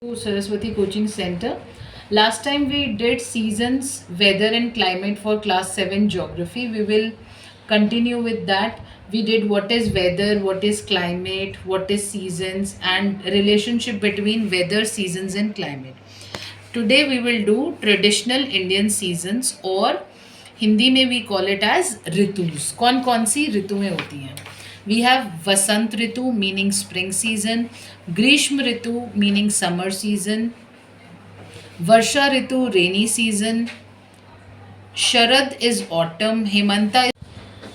To Saraswati Coaching Center. Last time we did seasons, weather and climate for class 7 geography. We will continue with that. We did what is weather, what is climate, what is seasons and relationship between weather, seasons and climate. Today we will do traditional Indian seasons or Hindi में we call it as ऋतुस. कौन कौन सी ऋतुएं होती हैं? We have Vasant Ritu meaning spring season, Grishma Ritu meaning summer season, Varsha Ritu rainy season, Sharad is autumn, Hemanta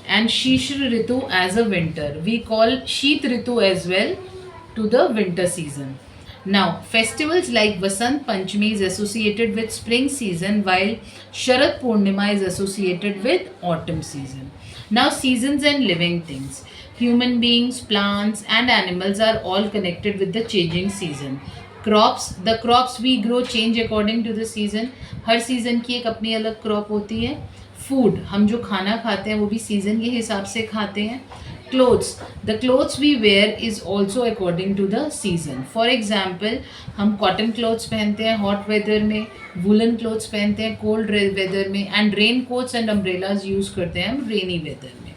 and Shishir Ritu as a winter. We call Sheet Ritu as well to the winter season. Now, festivals like Vasant Panchami is associated with spring season while Sharad Purnima is associated with autumn season. Now, seasons and living things. Human beings, plants and animals are all connected with the changing season. Crops the crops we grow change according to the season. हर season की एक अपनी अलग crop होती है. Food, हम जो खाना खाते हैं वो भी सीज़न के हिसाब से खाते हैं. Clothes, the clothes we wear is also according to the season. For example, हम कॉटन क्लोथ्स पहनते हैं हॉट वेदर में, वुलन क्लोथ्स पहनते हैं कोल्ड वेदर में, and rain coats and umbrellas use करते हैं हम रेनी वेदर में.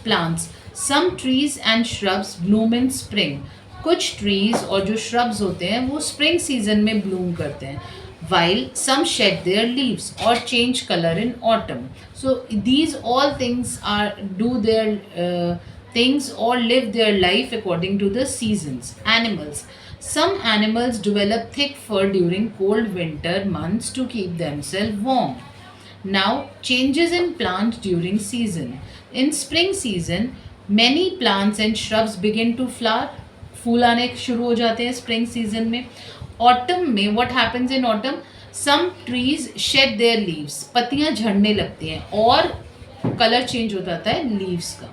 Plants, some trees and shrubs bloom in spring. कुछ ट्रीज और जो श्रब्स होते हैं वो स्प्रिंग सीजन में ब्लूम करते हैं, while some shed their leaves or change color in autumn. So these all things are do their things or live their life according to the seasons. Animals, some animals develop thick fur during cold winter months to keep themselves warm. Now, changes in plant during season. In spring season, many plants and shrubs begin to flower. फूल आने शुरू हो जाते हैं spring season में. Autumn में what happens in autumn, some trees shed their leaves. पत्तियां झड़ने लगती हैं और कलर चेंज हो जाता है लीव्स का.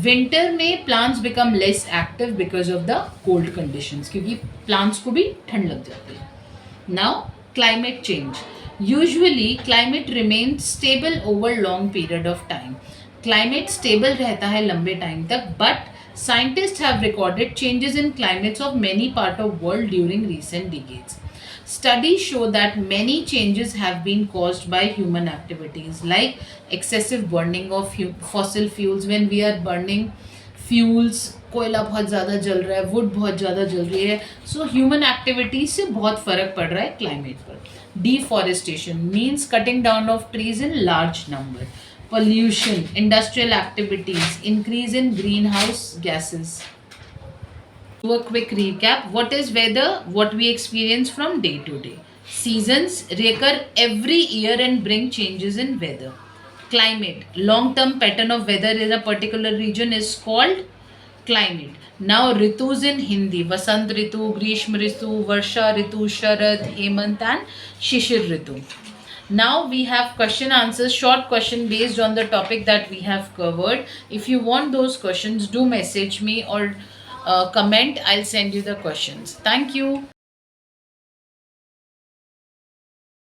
विंटर में plants become less active because of the cold conditions, क्योंकि प्लांट्स को भी ठंड लग जाती है. Now, climate change. Usually climate remains stable over long period of time. Climate stable रहता है लंबे टाइम तक, but scientists have recorded changes in climates of many parts of world during recent decades. Studies show that many changes have been caused by human activities like excessive burning of fossil fuels. When we are burning fuels, कोयला बहुत ज़्यादा जल रहा है, would बहुत ज़्यादा जल रही है, सो ह्यूमन एक्टिविटीज से बहुत फ़र्क पड़ रहा है क्लाइमेट पर. Deforestation means cutting down of trees in large number. Pollution, industrial activities, increase in greenhouse gases. Do a quick recap. What is weather? What we experience from day to day. Seasons recur every year and bring changes in weather. Climate, long-term pattern of weather in a particular region is called climate. Now, ritus in Hindi: Vasant Ritu, Grishma Ritu, Varsha Ritu, Sharad, Hemant and Shishir Ritu. Now we have question answers, short question based on the topic that we have covered. If you want those questions, do message me or comment. I'll send you the questions. Thank you.